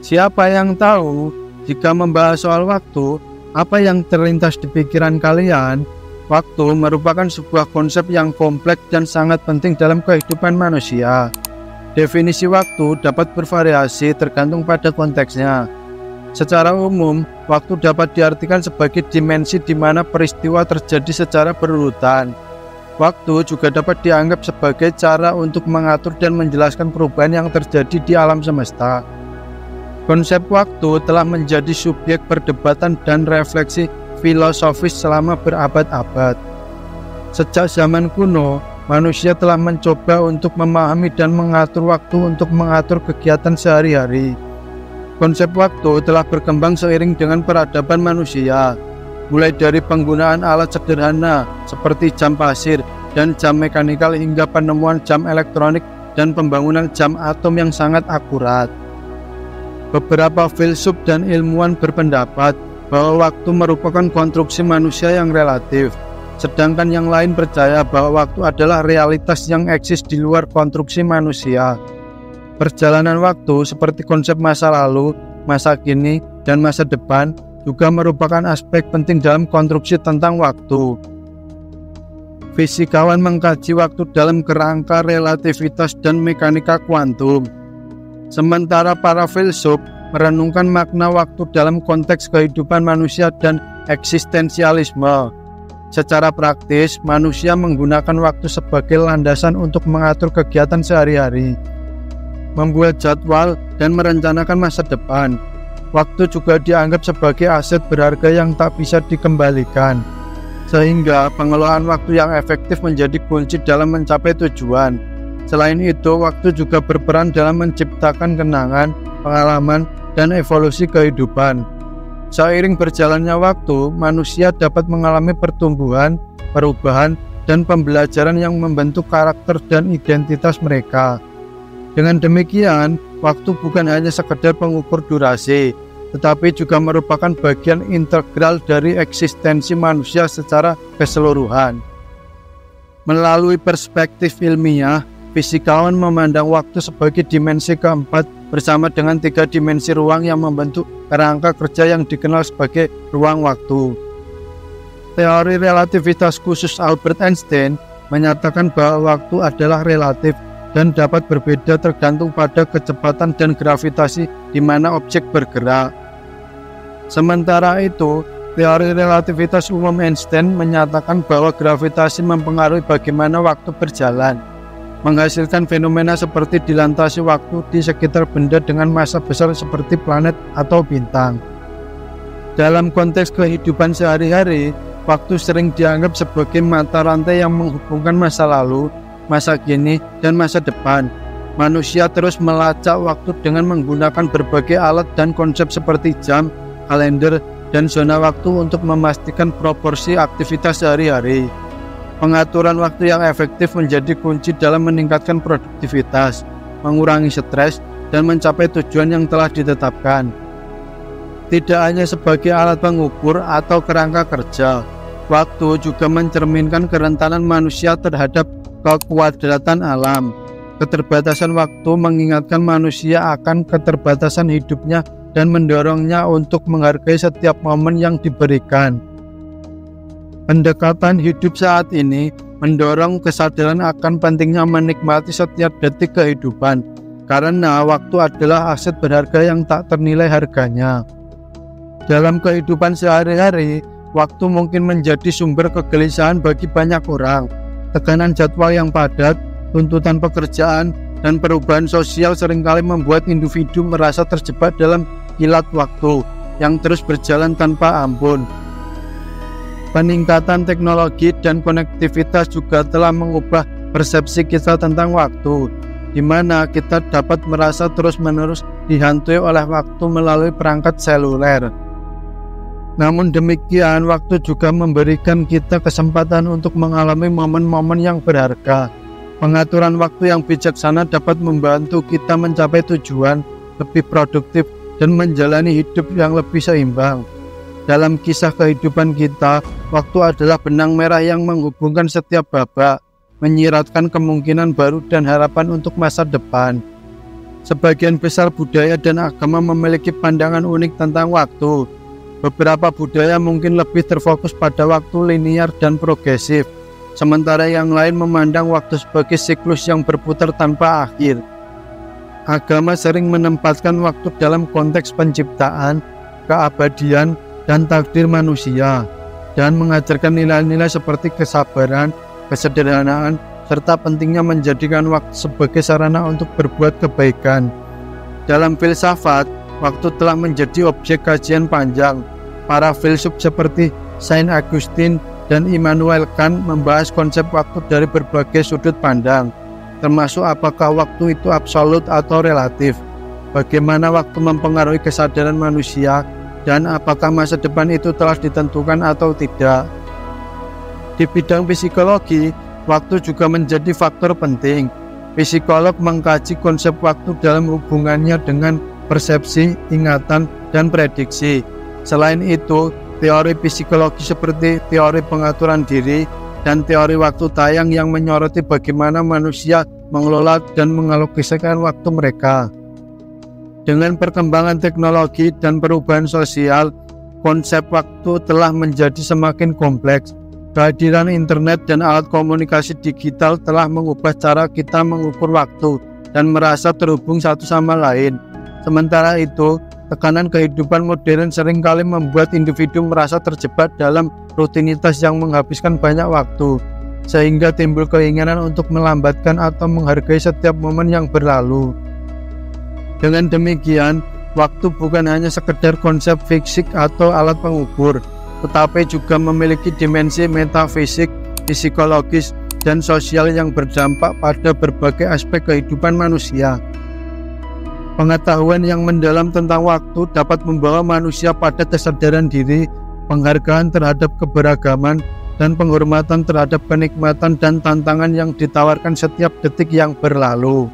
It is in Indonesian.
Siapa yang tahu, jika membahas soal waktu, apa yang terlintas di pikiran kalian? Waktu merupakan sebuah konsep yang kompleks dan sangat penting dalam kehidupan manusia. Definisi waktu dapat bervariasi tergantung pada konteksnya. Secara umum, waktu dapat diartikan sebagai dimensi di mana peristiwa terjadi secara berurutan. Waktu juga dapat dianggap sebagai cara untuk mengatur dan menjelaskan perubahan yang terjadi di alam semesta. Konsep waktu telah menjadi subjek perdebatan dan refleksi filosofis selama berabad-abad. Sejak zaman kuno, manusia telah mencoba untuk memahami dan mengatur waktu untuk mengatur kegiatan sehari-hari. Konsep waktu telah berkembang seiring dengan peradaban manusia, mulai dari penggunaan alat sederhana seperti jam pasir dan jam mekanikal hingga penemuan jam elektronik dan pembangunan jam atom yang sangat akurat. Beberapa filsuf dan ilmuwan berpendapat bahwa waktu merupakan konstruksi manusia yang relatif, sedangkan yang lain percaya bahwa waktu adalah realitas yang eksis di luar konstruksi manusia. Perjalanan waktu seperti konsep masa lalu, masa kini, dan masa depan juga merupakan aspek penting dalam konstruksi tentang waktu. Fisikawan mengkaji waktu dalam kerangka relativitas dan mekanika kuantum. Sementara para filsuf merenungkan makna waktu dalam konteks kehidupan manusia dan eksistensialisme. Secara praktis, manusia menggunakan waktu sebagai landasan untuk mengatur kegiatan sehari-hari, membuat jadwal, dan merencanakan masa depan. Waktu juga dianggap sebagai aset berharga yang tak bisa dikembalikan, sehingga pengelolaan waktu yang efektif menjadi kunci dalam mencapai tujuan. Selain itu, waktu juga berperan dalam menciptakan kenangan, pengalaman, dan evolusi kehidupan. Seiring berjalannya waktu, manusia dapat mengalami pertumbuhan, perubahan, dan pembelajaran yang membentuk karakter dan identitas mereka. Dengan demikian, waktu bukan hanya sekedar pengukur durasi, tetapi juga merupakan bagian integral dari eksistensi manusia secara keseluruhan. Melalui perspektif ilmiah, fisikawan memandang waktu sebagai dimensi keempat bersama dengan 3 dimensi ruang yang membentuk kerangka kerja yang dikenal sebagai ruang waktu. Teori relativitas khusus Albert Einstein menyatakan bahwa waktu adalah relatif dan dapat berbeda tergantung pada kecepatan dan gravitasi di mana objek bergerak. Sementara itu, teori relativitas umum Einstein menyatakan bahwa gravitasi mempengaruhi bagaimana waktu berjalan, menghasilkan fenomena seperti dilintasi waktu di sekitar benda dengan massa besar seperti planet atau bintang. Dalam konteks kehidupan sehari-hari, waktu sering dianggap sebagai mata rantai yang menghubungkan masa lalu, masa kini, dan masa depan. Manusia terus melacak waktu dengan menggunakan berbagai alat dan konsep seperti jam, kalender, dan zona waktu untuk memastikan proporsi aktivitas sehari-hari. Pengaturan waktu yang efektif menjadi kunci dalam meningkatkan produktivitas, mengurangi stres, dan mencapai tujuan yang telah ditetapkan. Tidak hanya sebagai alat pengukur atau kerangka kerja, waktu juga mencerminkan kerentanan manusia terhadap kekuadratan alam. Keterbatasan waktu mengingatkan manusia akan keterbatasan hidupnya dan mendorongnya untuk menghargai setiap momen yang diberikan. Pendekatan hidup saat ini mendorong kesadaran akan pentingnya menikmati setiap detik kehidupan, karena waktu adalah aset berharga yang tak ternilai harganya. Dalam kehidupan sehari-hari, waktu mungkin menjadi sumber kegelisahan bagi banyak orang. Tekanan jadwal yang padat, tuntutan pekerjaan, dan perubahan sosial seringkali membuat individu merasa terjebak dalam kilat waktu yang terus berjalan tanpa ampun. Peningkatan teknologi dan konektivitas juga telah mengubah persepsi kita tentang waktu, di mana kita dapat merasa terus-menerus dihantui oleh waktu melalui perangkat seluler. Namun demikian, waktu juga memberikan kita kesempatan untuk mengalami momen-momen yang berharga. Pengaturan waktu yang bijaksana dapat membantu kita mencapai tujuan, lebih produktif, dan menjalani hidup yang lebih seimbang. Dalam kisah kehidupan kita, waktu adalah benang merah yang menghubungkan setiap babak, menyiratkan kemungkinan baru dan harapan untuk masa depan. Sebagian besar budaya dan agama memiliki pandangan unik tentang waktu. Beberapa budaya mungkin lebih terfokus pada waktu linear dan progresif, sementara yang lain memandang waktu sebagai siklus yang berputar tanpa akhir. Agama sering menempatkan waktu dalam konteks penciptaan, keabadian, dan takdir manusia, dan mengajarkan nilai-nilai seperti kesabaran, kesederhanaan, serta pentingnya menjadikan waktu sebagai sarana untuk berbuat kebaikan. Dalam filsafat, waktu telah menjadi objek kajian panjang. Para filsuf seperti Saint Augustine dan Immanuel Kant membahas konsep waktu dari berbagai sudut pandang, termasuk apakah waktu itu absolut atau relatif, bagaimana waktu mempengaruhi kesadaran manusia, dan apakah masa depan itu telah ditentukan atau tidak. Di bidang psikologi, waktu juga menjadi faktor penting. Psikolog mengkaji konsep waktu dalam hubungannya dengan persepsi, ingatan, dan prediksi. Selain itu, teori psikologi seperti teori pengaturan diri dan teori waktu tayang yang menyoroti bagaimana manusia mengelola dan mengalokasikan waktu mereka. Dengan perkembangan teknologi dan perubahan sosial, konsep waktu telah menjadi semakin kompleks. Kehadiran internet dan alat komunikasi digital telah mengubah cara kita mengukur waktu dan merasa terhubung satu sama lain. Sementara itu, tekanan kehidupan modern seringkali membuat individu merasa terjebak dalam rutinitas yang menghabiskan banyak waktu, sehingga timbul keinginan untuk melambatkan atau menghargai setiap momen yang berlalu. Dengan demikian, waktu bukan hanya sekedar konsep fisik atau alat pengukur, tetapi juga memiliki dimensi metafisik, psikologis, dan sosial yang berdampak pada berbagai aspek kehidupan manusia. Pengetahuan yang mendalam tentang waktu dapat membawa manusia pada kesadaran diri, penghargaan terhadap keberagaman, dan penghormatan terhadap kenikmatan dan tantangan yang ditawarkan setiap detik yang berlalu.